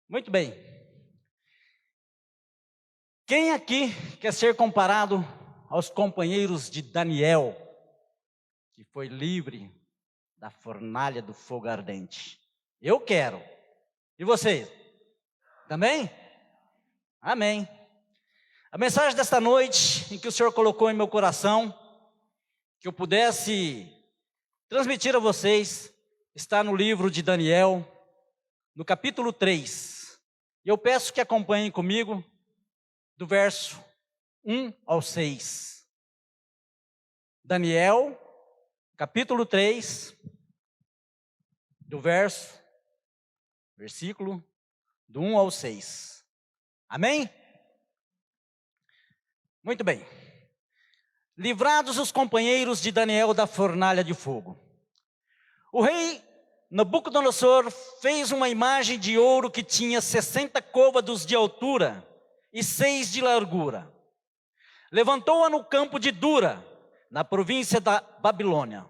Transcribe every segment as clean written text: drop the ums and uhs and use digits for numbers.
Muito bem. Quem aqui quer ser comparado aos companheiros de Daniel, que foi livre da fornalha do fogo ardente? Eu quero. E vocês? Também? Amém. A mensagem desta noite, em que o Senhor colocou em meu coração, que eu pudesse transmitir a vocês, está no livro de Daniel, no capítulo 3. E eu peço que acompanhem comigo, do verso 1 ao 6. Daniel, capítulo 3, versículo do 1 ao 6. Amém? Muito bem. Livrados os companheiros de Daniel da fornalha de fogo. O rei Nabucodonosor fez uma imagem de ouro que tinha 60 côvados de altura e 6 de largura. Levantou-a no campo de Dura, na província da Babilônia.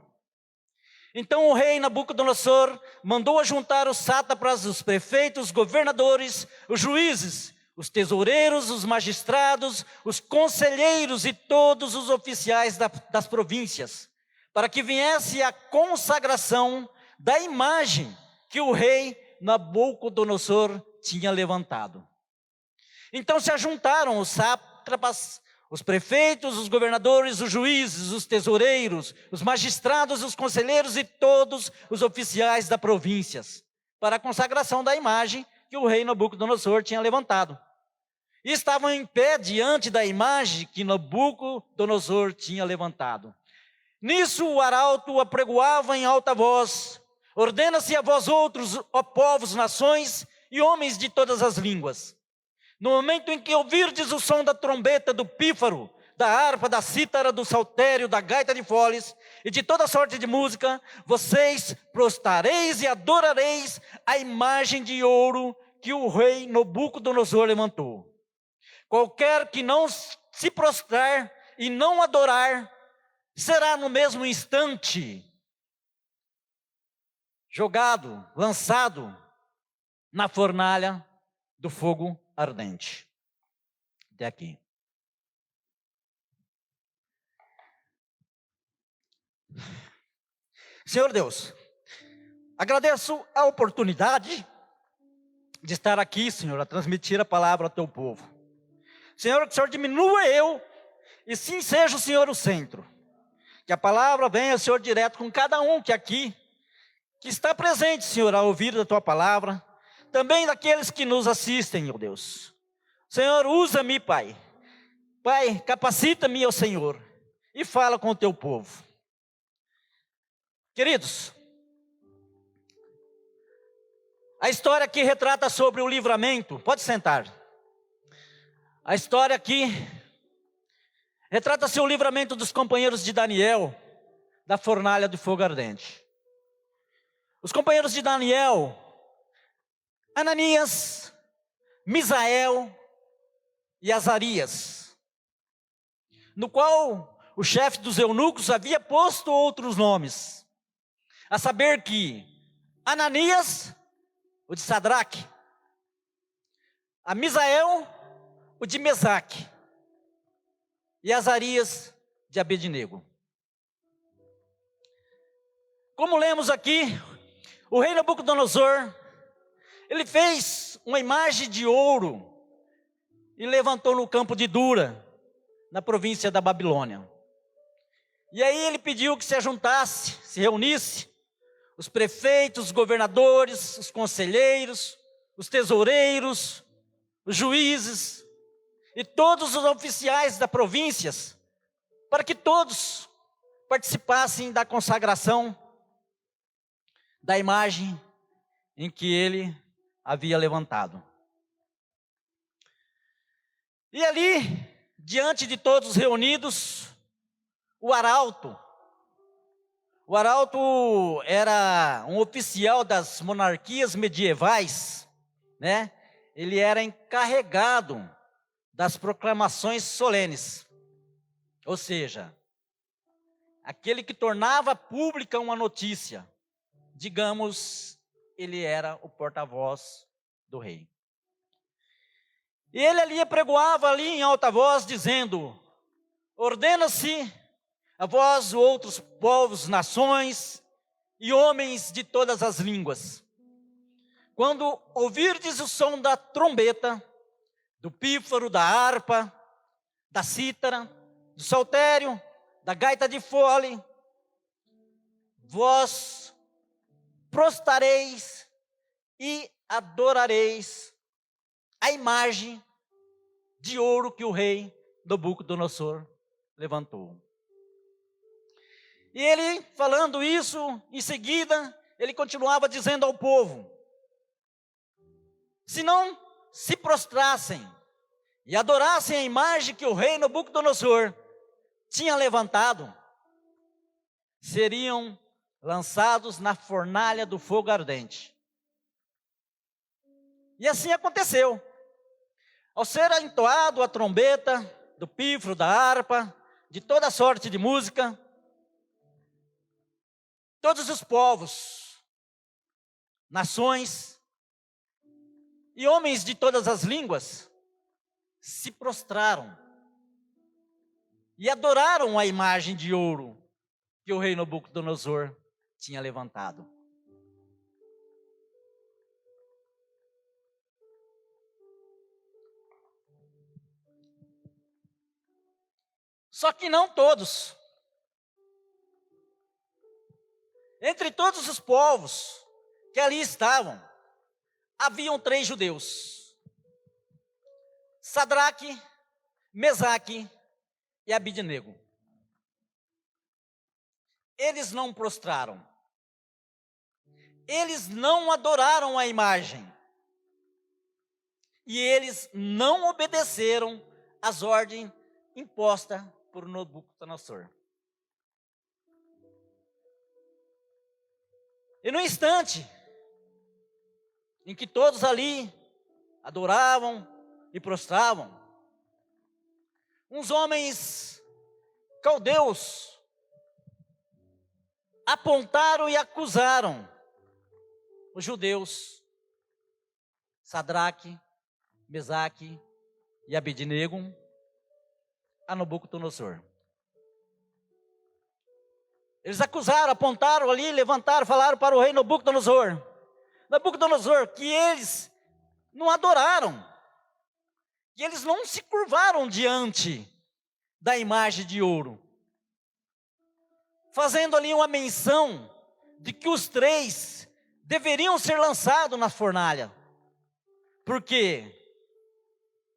Então o rei Nabucodonosor mandou ajuntar os sátrapas, os prefeitos, os governadores, os juízes, os tesoureiros, os magistrados, os conselheiros e todos os oficiais das províncias, para que viesse a consagração da imagem que o rei Nabucodonosor tinha levantado. Então se ajuntaram os sátrapas, os prefeitos, os governadores, os juízes, os tesoureiros, os magistrados, os conselheiros e todos os oficiais das províncias, para a consagração da imagem que o rei Nabucodonosor tinha levantado. E estavam em pé diante da imagem que Nabucodonosor tinha levantado. Nisso o arauto apregoava em alta voz: ordena-se a vós outros, ó povos, nações e homens de todas as línguas. No momento em que ouvirdes o som da trombeta, do pífaro, da harpa, da cítara, do saltério, da gaita de foles e de toda sorte de música, vocês prostrareis e adorareis a imagem de ouro que o rei Nabucodonosor levantou. Qualquer que não se prostrar e não adorar, será no mesmo instante jogado, lançado na fornalha do fogo ardente. Até aqui. Senhor Deus, agradeço a oportunidade de estar aqui, Senhor, a transmitir a palavra ao teu povo. Senhor, que o Senhor diminua eu, e sim seja o Senhor o centro. Que a palavra venha, Senhor, direto com cada um que aqui, que está presente, Senhor, ao ouvir da tua palavra, também daqueles que nos assistem, meu Deus. Senhor, usa-me, Pai. Pai, capacita-me, ó Senhor, e fala com o teu povo. Queridos, a história aqui retrata sobre o livramento. Pode sentar. A história aqui retrata-se o livramento dos companheiros de Daniel da fornalha de fogo ardente. Os companheiros de Daniel, Ananias, Misael e Azarias, no qual o chefe dos eunucos havia posto outros nomes, a saber que Ananias, o de Sadraque, a Misael, o de Mesaque, e Azarias, de Abednego. Como lemos aqui, o rei Nabucodonosor, ele fez uma imagem de ouro e levantou no campo de Dura, na província da Babilônia. E aí ele pediu que se ajuntasse, se reunisse, os prefeitos, os governadores, os conselheiros, os tesoureiros, os juízes e todos os oficiais das províncias, para que todos participassem da consagração da imagem em que ele havia levantado. E ali, diante de todos reunidos, o arauto era um oficial das monarquias medievais, né? Ele era encarregado das proclamações solenes, ou seja, aquele que tornava pública uma notícia. Digamos, ele era o porta-voz do rei. E ele ali pregoava ali em alta voz, dizendo: ordena-se a vós outros povos, nações e homens de todas as línguas. Quando ouvirdes o som da trombeta, do pífaro, da harpa, da cítara, do saltério, da gaita de fole, vós prostrareis e adorareis a imagem de ouro que o rei Nabucodonosor levantou. E ele, falando isso, em seguida, ele continuava dizendo ao povo: se não se prostrassem e adorassem a imagem que o rei Nabucodonosor tinha levantado, seriam lançados na fornalha do fogo ardente. E assim aconteceu. Ao ser entoado a trombeta, do pífaro, da harpa, de toda sorte de música, todos os povos, nações e homens de todas as línguas se prostraram e adoraram a imagem de ouro que o rei Nabucodonosor tinha levantado. Só que não todos. Entre todos os povos que ali estavam, haviam 3 judeus: Sadraque, Mesaque e Abidnego. Eles não prostraram. Eles não adoraram a imagem. E eles não obedeceram às ordens impostas por Nabucodonosor. E no instante em que todos ali adoravam e prostravam, uns homens caldeus apontaram e acusaram os judeus, Sadraque, Mesaque e Abidnego, a Nabucodonosor. Eles acusaram, apontaram ali, levantaram, falaram para o rei Nabucodonosor: Nabucodonosor, que eles não adoraram, que eles não se curvaram diante da imagem de ouro, fazendo ali uma menção de que os 3 deveriam ser lançados na fornalha, porque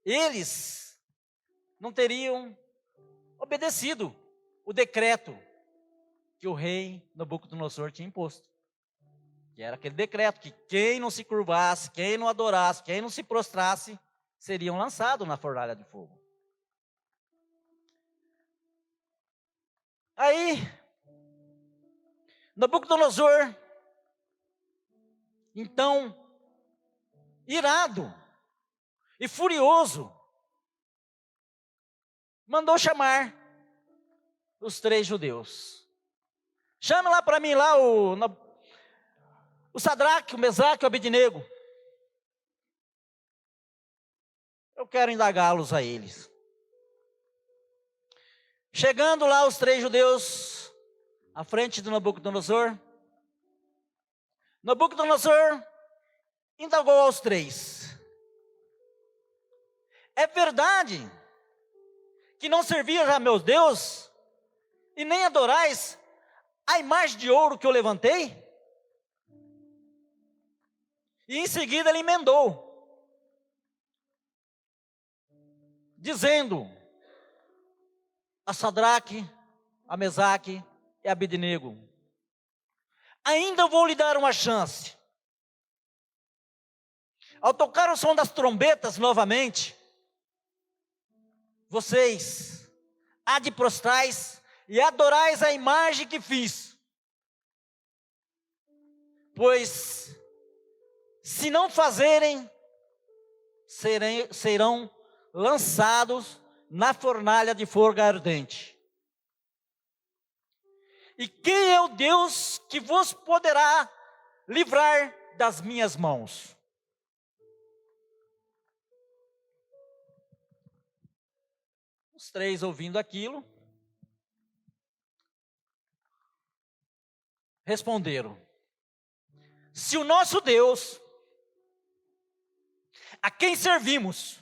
eles não teriam obedecido o decreto que o rei Nabucodonosor tinha imposto. Que era aquele decreto que quem não se curvasse, quem não adorasse, quem não se prostrasse, seriam lançados na fornalha de fogo. Aí, Nabucodonosor, então, irado e furioso, mandou chamar os 3 judeus. Chama lá para mim lá o Sadraque, o Mesaque e o Abidnego. Eu quero indagá-los a eles. Chegando lá os 3 judeus à frente de Nabucodonosor, Nabucodonosor indagou aos 3: é verdade que não servias a meu Deus e nem adorais a imagem de ouro que eu levantei? E em seguida ele emendou, dizendo a Sadraque, a Mesaque e a Abidnego: ainda vou lhe dar uma chance. Ao tocar o som das trombetas novamente, vocês há de prostrais e adorais a imagem que fiz. Pois, se não fazerem, serão lançados na fornalha de fogo ardente. E quem é o Deus que vos poderá livrar das minhas mãos? Os três ouvindo aquilo, responderam: se o nosso Deus, a quem servimos,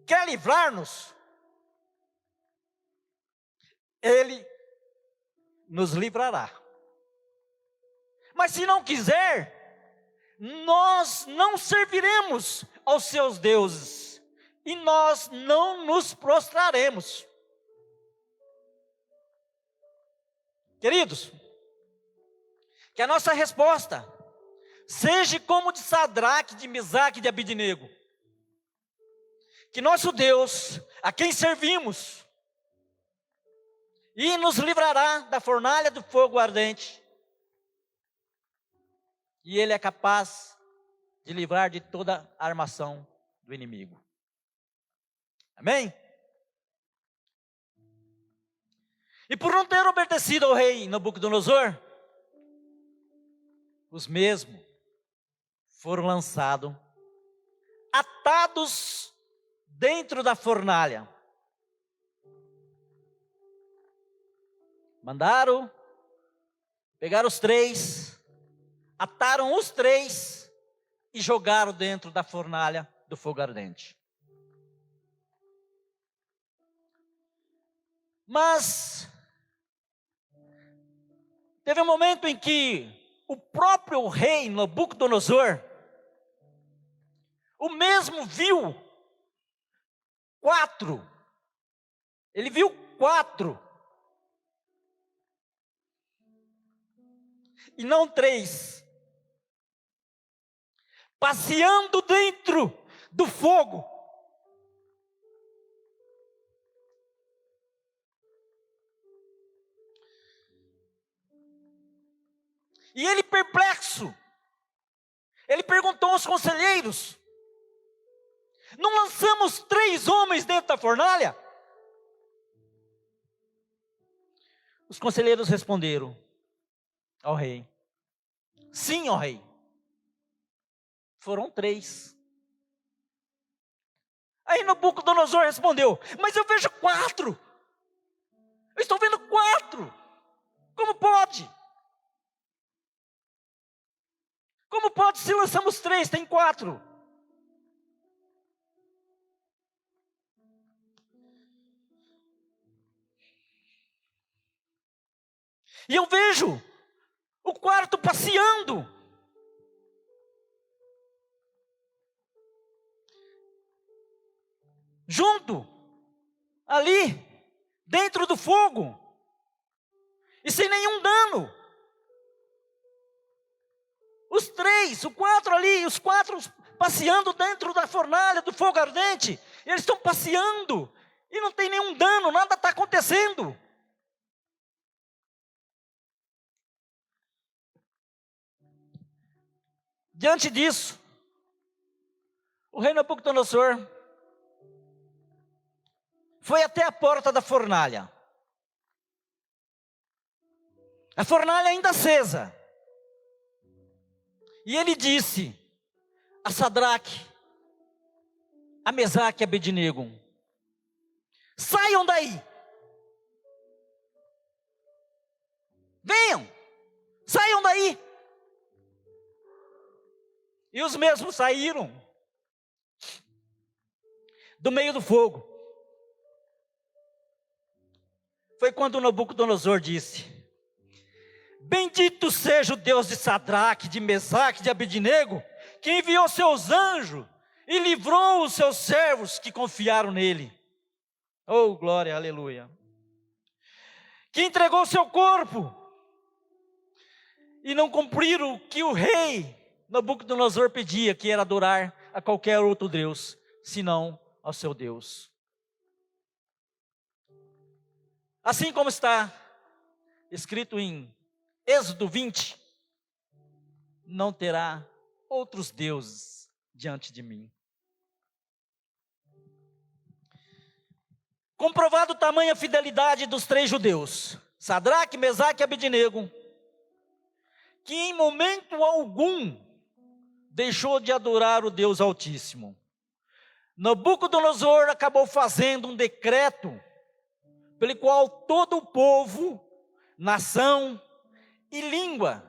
quer livrar-nos, Ele nos livrará. Mas se não quiser, nós não serviremos aos seus deuses, e nós não nos prostraremos. Queridos, que a nossa resposta seja como de Sadraque, de Mesaque e de Abidnego. Que nosso Deus, a quem servimos, e nos livrará da fornalha do fogo ardente. E Ele é capaz de livrar de toda a armação do inimigo. Amém? E por não ter obedecido ao rei Nabucodonosor, os mesmos foram lançados, atados dentro da fornalha. Mandaram pegar os três, ataram os três e jogaram dentro da fornalha do fogo ardente. Mas teve um momento em que o próprio rei Nabucodonosor, o mesmo viu quatro. Ele viu quatro. E não três. Passeando dentro do fogo. E ele perplexo, ele perguntou aos conselheiros: não lançamos 3 homens dentro da fornalha? Os conselheiros responderam ao rei: sim, ó rei, foram 3. Aí Nabucodonosor respondeu: mas eu vejo 4, eu estou vendo 4, como pode? Como pode se lançamos 3, tem 4? E eu vejo o quarto passeando. Junto, ali, dentro do fogo. E sem nenhum dano. Os 3, o 4 ali, os 4 passeando dentro da fornalha do fogo ardente. Eles estão passeando e não tem nenhum dano, nada está acontecendo. Diante disso, o rei Nabucodonosor foi até a porta da fornalha. A fornalha ainda acesa. E ele disse a Sadraque, a Mesaque e a Abidnego: saiam daí. Venham, saiam daí. E os mesmos saíram do meio do fogo. Foi quando Nabucodonosor disse: bendito seja o Deus de Sadraque, de Mesaque, de Abidnego, que enviou seus anjos e livrou os seus servos que confiaram nele. Oh, glória, aleluia. Que entregou seu corpo e não cumpriram o que o rei Nabucodonosor pedia, que era adorar a qualquer outro Deus, senão ao seu Deus. Assim como está escrito em Êxodo 20, não terá outros deuses diante de mim. Comprovado tamanha fidelidade dos 3 judeus, Sadraque, Mesaque e Abidnego, que em momento algum deixou de adorar o Deus Altíssimo, Nabucodonosor acabou fazendo um decreto pelo qual todo o povo, nação e língua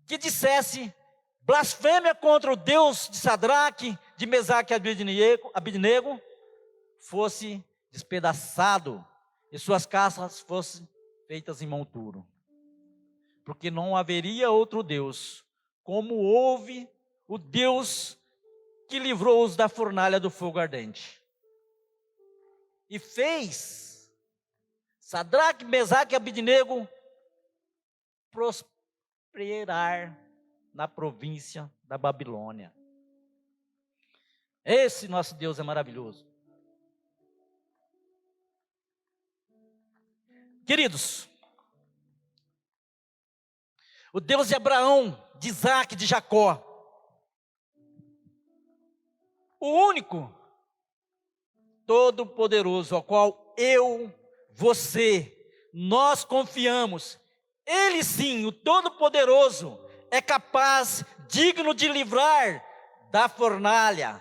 que dissesse blasfêmia contra o Deus de Sadraque, de Mesaque e Abednego, fosse despedaçado e suas casas fossem feitas em monturo. Porque não haveria outro Deus, como houve o Deus que livrou-os da fornalha do fogo ardente. E fez Sadraque, Mesaque e Abednego prosperar na província da Babilônia. Esse nosso Deus é maravilhoso. Queridos, o Deus de Abraão, de Isaac, de Jacó, o único, todo-poderoso, ao qual eu, você, nós confiamos, Ele sim, o todo-poderoso, é capaz, digno de livrar da fornalha,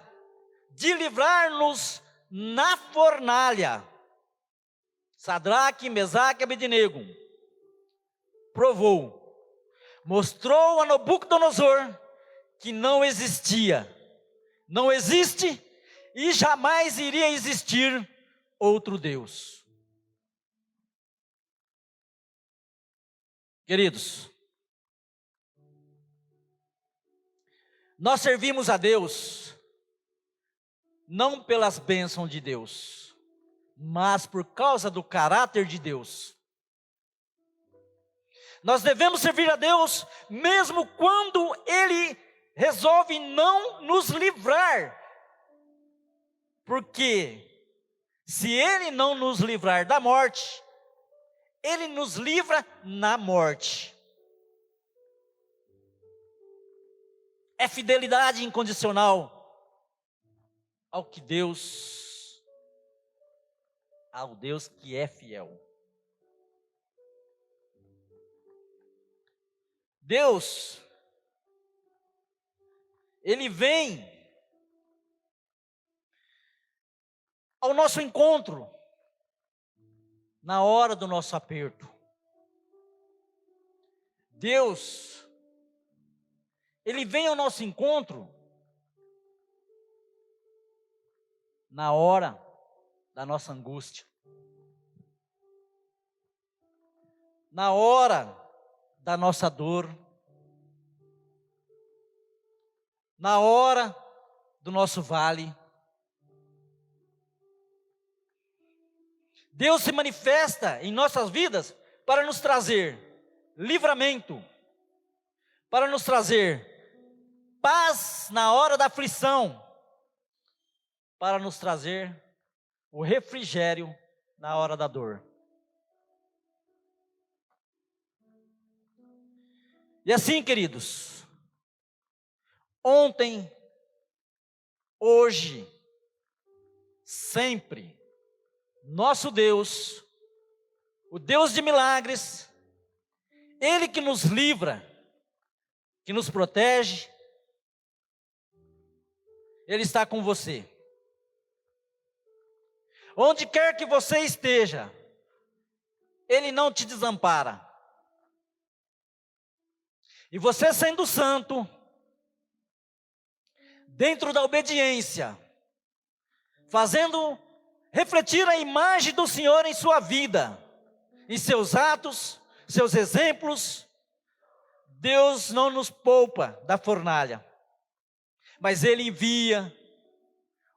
de livrar-nos na fornalha. Sadraque, Mesaque e Abednego provou, mostrou a Nabucodonosor que não existia, não existe e jamais iria existir outro Deus. Queridos, nós servimos a Deus não pelas bênçãos de Deus, mas por causa do caráter de Deus. Nós devemos servir a Deus mesmo quando Ele resolve não nos livrar. Porque se Ele não nos livrar da morte, Ele nos livra na morte. É fidelidade incondicional ao Deus que é fiel. Deus, Ele vem ao nosso encontro na hora do nosso aperto. Deus, Ele vem ao nosso encontro na hora da nossa angústia, na hora da nossa dor, na hora do nosso vale. Deus se manifesta em nossas vidas para nos trazer livramento, para nos trazer paz na hora da aflição, para nos trazer o refrigério na hora da dor. E assim, queridos, ontem, hoje, sempre, nosso Deus, o Deus de milagres, Ele que nos livra, que nos protege, Ele está com você. Onde quer que você esteja, Ele não te desampara. E você sendo santo, dentro da obediência, fazendo refletir a imagem do Senhor em sua vida, em seus atos, seus exemplos, Deus não nos poupa da fornalha, mas Ele envia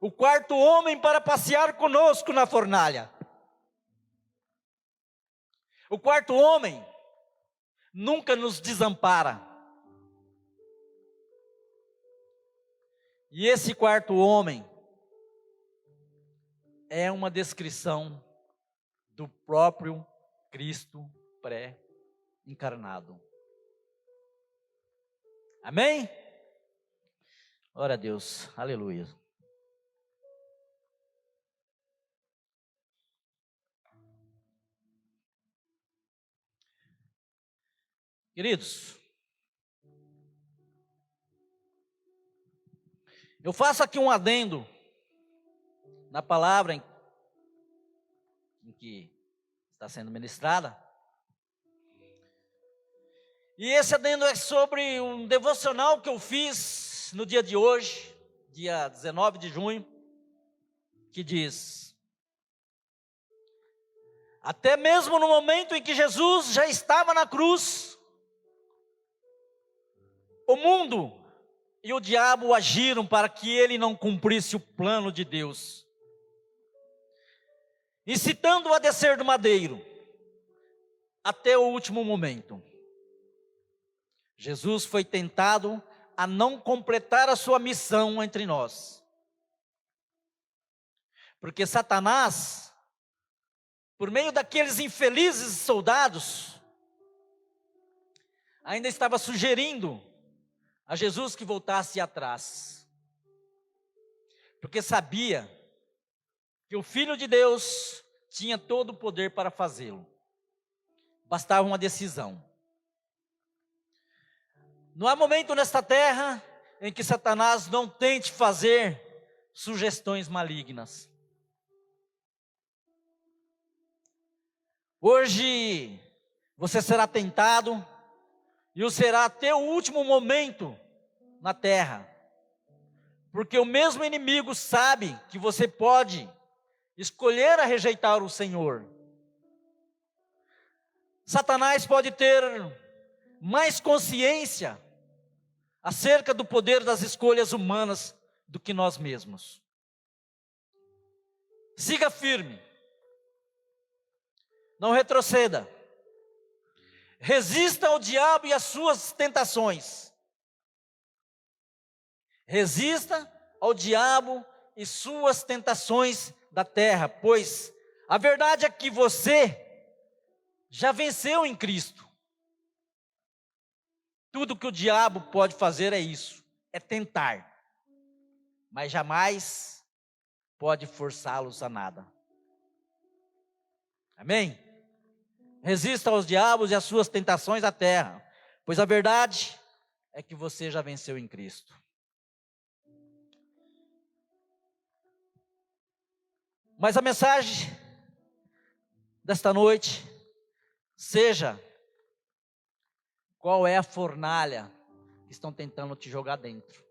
o quarto homem para passear conosco na fornalha. O quarto homem nunca nos desampara. E esse quarto homem é uma descrição do próprio Cristo pré-encarnado. Amém? Glória a Deus, aleluia. Queridos, eu faço aqui um adendo na palavra em que está sendo ministrada. E esse adendo é sobre um devocional que eu fiz no dia de hoje, dia 19 de junho, que diz: até mesmo no momento em que Jesus já estava na cruz, o mundo e o diabo agiram para que ele não cumprisse o plano de Deus, incitando-o a descer do madeiro, até o último momento. Jesus foi tentado a não completar a sua missão entre nós, porque Satanás, por meio daqueles infelizes soldados, ainda estava sugerindo a Jesus que voltasse atrás, porque sabia que o Filho de Deus tinha todo o poder para fazê-lo, bastava uma decisão. Não há momento nesta terra em que Satanás não tente fazer sugestões malignas. Hoje você será tentado, e o será até o último momento na terra, porque o mesmo inimigo sabe que você pode escolher a rejeitar o Senhor. Satanás pode ter mais consciência acerca do poder das escolhas humanas do que nós mesmos. Siga firme, não retroceda. Resista ao diabo e às suas tentações. Resista ao diabo e suas tentações da terra, pois a verdade é que você já venceu em Cristo. Tudo que o diabo pode fazer é isso, é tentar, mas jamais pode forçá-los a nada. Amém? Resista aos diabos e às suas tentações da terra, pois a verdade é que você já venceu em Cristo. Mas a mensagem desta noite seja: qual é a fornalha que estão tentando te jogar dentro?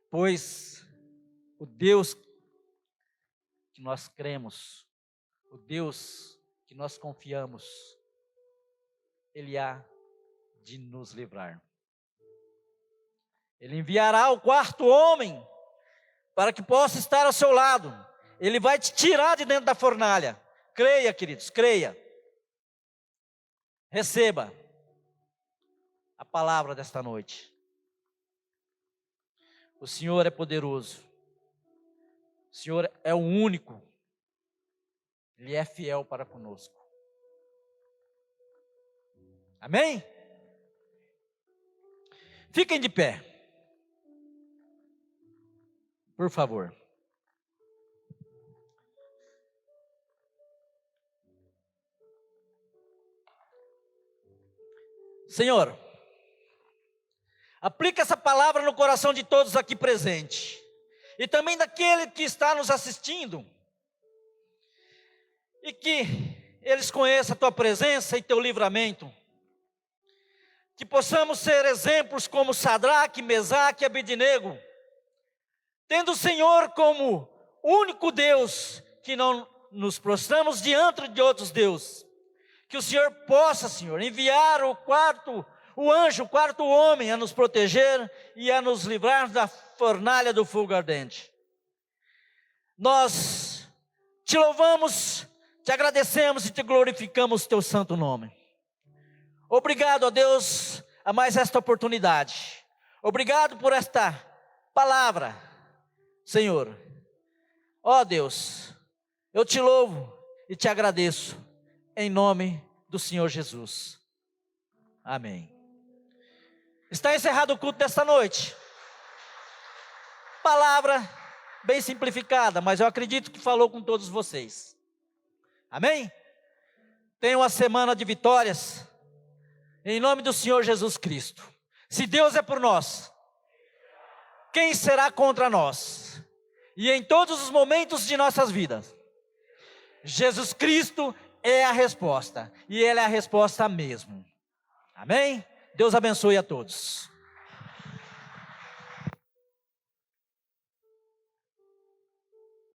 Pois o Deus que nós cremos, o Deus que nós confiamos, Ele há de nos livrar. Ele enviará o quarto homem para que possa estar ao seu lado. Ele vai te tirar de dentro da fornalha. Creia, queridos, creia. Receba a palavra desta noite. O Senhor é poderoso. O Senhor é o único. Ele é fiel para conosco. Amém? Fiquem de pé, por favor. Senhor, aplica essa palavra no coração de todos aqui presentes, e também daquele que está nos assistindo, e que eles conheçam a Tua presença e Teu livramento, que possamos ser exemplos como Sadraque, Mesaque e Abednego, tendo o Senhor como único Deus, que não nos prostramos diante de outros deuses. Que o Senhor possa, Senhor, enviar o quarto homem a nos proteger e a nos livrar da fornalha do fogo ardente. Nós te louvamos, te agradecemos e te glorificamos teu santo nome. Obrigado, ó Deus, a mais esta oportunidade. Obrigado por esta palavra, Senhor. Ó Deus, eu te louvo e te agradeço, em nome do Senhor Jesus. Amém. Está encerrado o culto desta noite. Palavra bem simplificada, mas eu acredito que falou com todos vocês. Amém? Tenha uma semana de vitórias, em nome do Senhor Jesus Cristo. Se Deus é por nós, quem será contra nós? E em todos os momentos de nossas vidas, Jesus Cristo é a resposta. E Ele é a resposta mesmo. Amém? Deus abençoe a todos.